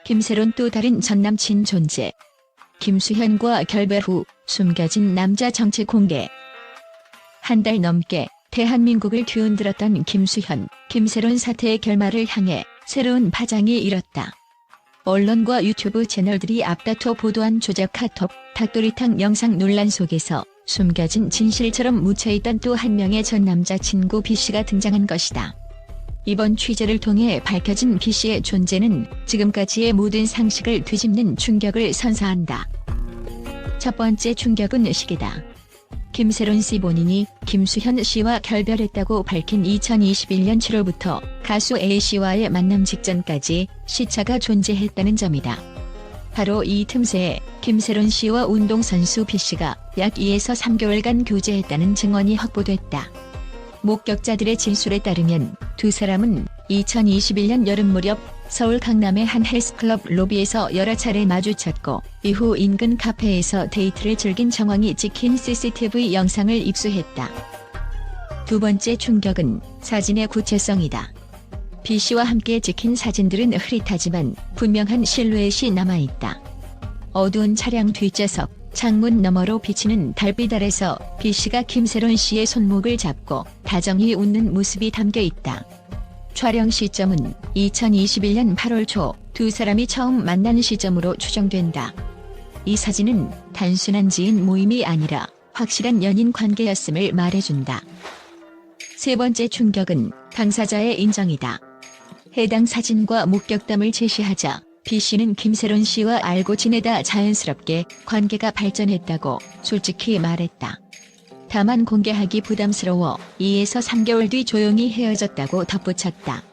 김새론 또 다른 전남친 존재. 김수현과 결별 후 숨겨진 남자 정체 공개. 한 달 넘게 대한민국을 뒤흔들었던 김수현, 김새론 사태의 결말을 향해 새로운 파장이 일었다. 언론과 유튜브 채널들이 앞다퉈 보도한 조작 카톡, 닭도리탕 영상 논란 속에서 숨겨진 진실처럼 묻혀있던 또 한 명의 전 남자친구 B씨가 등장한 것이다. 이번 취재를 통해 밝혀진 B씨의 존재는 지금까지의 모든 상식을 뒤집는 충격을 선사한다. 첫 번째 충격은 시기다. 김새론 씨 본인이 김수현 씨와 결별했다고 밝힌 2021년 7월부터 가수 A씨와의 만남 직전까지 시차가 존재했다는 점이다. 바로 이 틈새에 김새론 씨와 운동선수 B씨가 약 2에서 3개월간 교제했다는 증언이 확보됐다. 목격자들의 진술에 따르면 두 사람은 2021년 여름 무렵 서울 강남의 한 헬스클럽 로비에서 여러 차례 마주쳤고 이후 인근 카페에서 데이트를 즐긴 정황이 찍힌 CCTV 영상을 입수했다. 두 번째 충격은 사진의 구체성이다. B씨와 함께 찍힌 사진들은 흐릿하지만 분명한 실루엣이 남아있다. 어두운 차량 뒷좌석, 창문 너머로 비치는 달빛 아래서 B씨가 김새론 씨의 손목을 잡고 다정히 웃는 모습이 담겨있다. 촬영 시점은 2021년 8월 초 두 사람이 처음 만난 시점으로 추정된다. 이 사진은 단순한 지인 모임이 아니라 확실한 연인 관계였음을 말해준다. 세 번째 충격은 당사자의 인정이다. 해당 사진과 목격담을 제시하자 B씨는 김새론 씨와 알고 지내다 자연스럽게 관계가 발전했다고 솔직히 말했다. 다만 공개하기 부담스러워 2에서 3개월 뒤 조용히 헤어졌다고 덧붙였다.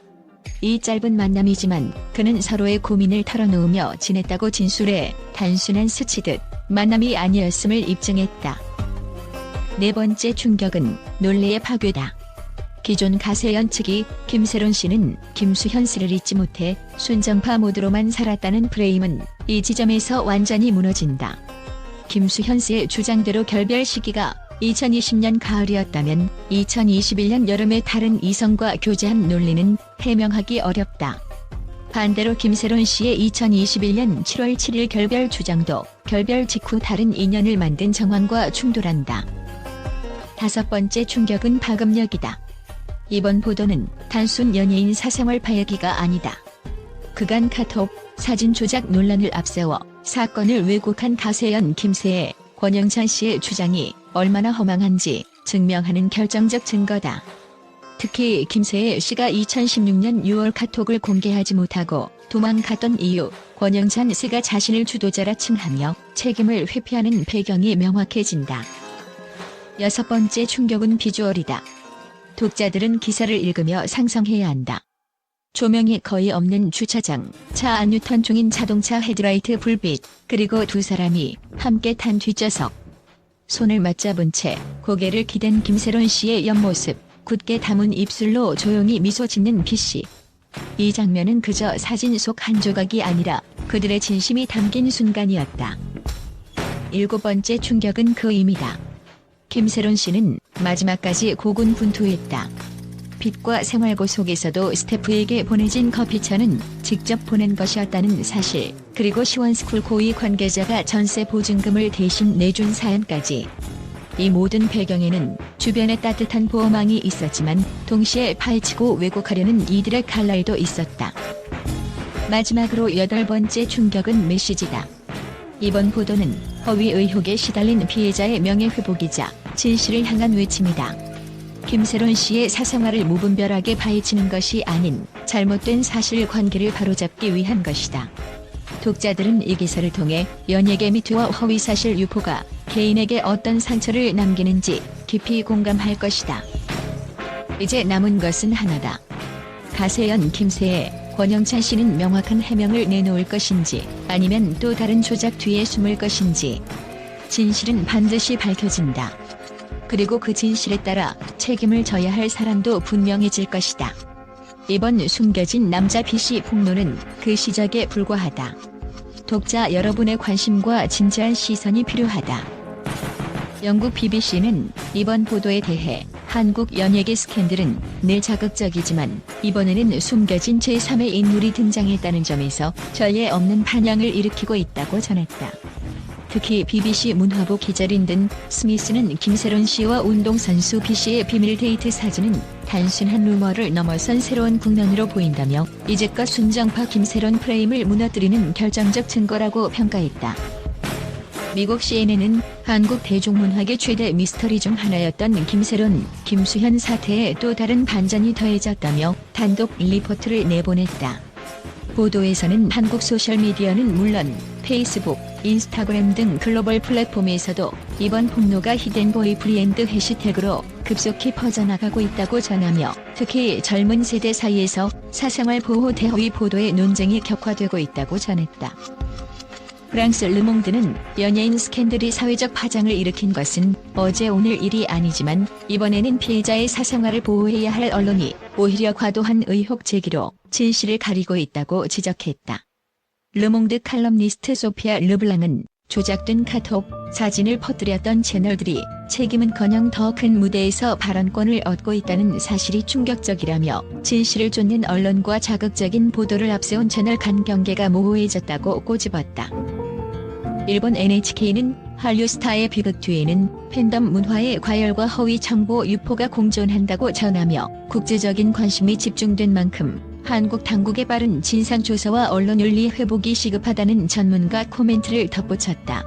이 짧은 만남이지만 그는 서로의 고민을 털어놓으며 지냈다고 진술해 단순한 스치듯 만남이 아니었음을 입증했다. 네 번째 충격은 논리의 파괴다. 기존 가세연 측이 김새론 씨는 김수현 씨를 잊지 못해 순정파 모드로만 살았다는 프레임은 이 지점에서 완전히 무너진다. 김수현 씨의 주장대로 결별 시기가 2020년 가을이었다면 2021년 여름에 다른 이성과 교제한 논리는 해명하기 어렵다. 반대로 김새론 씨의 2021년 7월 7일 결별 주장도 결별 직후 다른 인연을 만든 정황과 충돌한다. 다섯 번째 충격은 파급력이다. 이번 보도는 단순 연예인 사생활 파헤기가 아니다. 그간 카톡, 사진 조작 논란을 앞세워 사건을 왜곡한 가세연 김새의 권영찬 씨의 주장이 얼마나 허망한지 증명하는 결정적 증거다. 특히 김새의 씨가 2016년 6월 카톡을 공개하지 못하고 도망갔던 이유, 권영찬 씨가 자신을 주도자라 칭하며 책임을 회피하는 배경이 명확해진다. 여섯 번째 충격은 비주얼이다. 독자들은 기사를 읽으며 상상해야 한다. 조명이 거의 없는 주차장, 차 안 유턴 중인 자동차 헤드라이트 불빛, 그리고 두 사람이 함께 탄 뒷좌석. 손을 맞잡은 채 고개를 기댄 김새론 씨의 옆모습, 굳게 담은 입술로 조용히 미소 짓는 B씨. 이 장면은 그저 사진 속 한 조각이 아니라 그들의 진심이 담긴 순간이었다. 일곱 번째 충격은 그 의미다. 김새론 씨는 마지막까지 고군분투했다. 빛과 생활고 속에서도 스태프에게 보내진 커피차는 직접 보낸 것이었다는 사실, 그리고 시원스쿨 고위 관계자가 전세 보증금을 대신 내준 사연까지. 이 모든 배경에는 주변에 따뜻한 보호망이 있었지만 동시에 파헤치고 왜곡하려는 이들의 칼날도 있었다. 마지막으로 여덟 번째 충격은 메시지다. 이번 보도는 허위 의혹에 시달린 피해자의 명예회복이자 진실을 향한 외침이다. 김새론 씨의 사생활을 무분별하게 파헤치는 것이 아닌 잘못된 사실관계를 바로잡기 위한 것이다. 독자들은 이 기사를 통해 연예계 미투와 허위사실 유포가 개인에게 어떤 상처를 남기는지 깊이 공감할 것이다. 이제 남은 것은 하나다. 가세연 김새의 권영찬 씨는 명확한 해명을 내놓을 것인지 아니면 또 다른 조작 뒤에 숨을 것인지. 진실은 반드시 밝혀진다. 그리고 그 진실에 따라 책임을 져야 할 사람도 분명해질 것이다. 이번 숨겨진 남자 B씨 폭로는 그 시작에 불과하다. 독자 여러분의 관심과 진지한 시선이 필요하다. 영국 BBC는 이번 보도에 대해 한국 연예계 스캔들은 늘 자극적이지만 이번에는 숨겨진 제3의 인물이 등장했다는 점에서 전례 없는 반향을 일으키고 있다고 전했다. 특히 BBC 문화부 기자 린든 스미스는 김세론 씨와 운동선수 B 씨의 비밀 데이트 사진은 단순한 루머를 넘어선 새로운 국면으로 보인다며 이제껏 순정파 김세론 프레임을 무너뜨리는 결정적 증거라고 평가했다. 미국 CNN은 한국 대중문학의 최대 미스터리 중 하나였던 김세론, 김수현 사태에 또 다른 반전이 더해졌다며 단독 리포트를 내보냈다. 보도에서는 한국 소셜미디어는 물론 페이스북, 인스타그램 등 글로벌 플랫폼에서도 이번 폭로가 히든 보이프리엔드 해시태그로 급속히 퍼져나가고 있다고 전하며 특히 젊은 세대 사이에서 사생활 보호 대허위 보도의 논쟁이 격화되고 있다고 전했다. 프랑스 르몽드는 연예인 스캔들이 사회적 파장을 일으킨 것은 어제 오늘 일이 아니지만 이번에는 피해자의 사생활을 보호해야 할 언론이 오히려 과도한 의혹 제기로 진실을 가리고 있다고 지적했다. 르몽드 칼럼니스트 소피아 르블랑은 조작된 카톡, 사진을 퍼뜨렸던 채널들이 책임은커녕 더 큰 무대에서 발언권을 얻고 있다는 사실이 충격적이라며 진실을 쫓는 언론과 자극적인 보도를 앞세운 채널 간 경계가 모호해졌다고 꼬집었다. 일본 NHK는 한류 스타의 비극 뒤에는 팬덤 문화의 과열과 허위 정보 유포가 공존한다고 전하며 국제적인 관심이 집중된 만큼 한국 당국의 빠른 진상조사와 언론윤리 회복이 시급하다는 전문가 코멘트를 덧붙였다.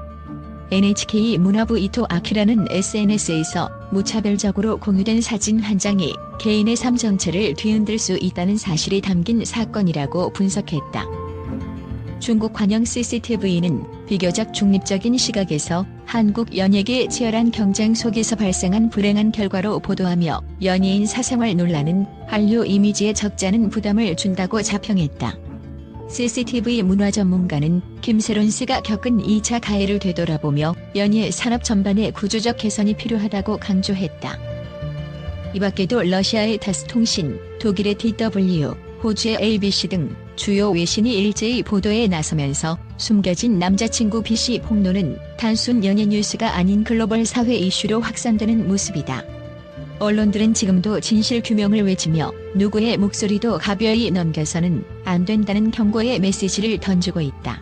NHK 문화부 이토 아키라는 SNS에서 무차별적으로 공유된 사진 한 장이 개인의 삶 전체를 뒤흔들 수 있다는 사실이 담긴 사건이라고 분석했다. 중국 관영 CCTV는 비교적 중립적인 시각에서 한국 연예계의 치열한 경쟁 속에서 발생한 불행한 결과로 보도하며 연예인 사생활 논란은 한류 이미지에 적잖은 부담을 준다고 자평했다. CCTV 문화 전문가는 김세론 씨가 겪은 2차 가해를 되돌아보며 연예 산업 전반의 구조적 개선이 필요하다고 강조했다. 이 밖에도 러시아의 타스통신, 독일의 DW, 호주의 ABC 등 주요 외신이 일제히 보도에 나서면서 숨겨진 남자친구 B 씨 폭로는 단순 연예 뉴스가 아닌 글로벌 사회 이슈로 확산되는 모습이다. 언론들은 지금도 진실 규명을 외치며 누구의 목소리도 가벼이 넘겨서는 안 된다는 경고의 메시지를 던지고 있다.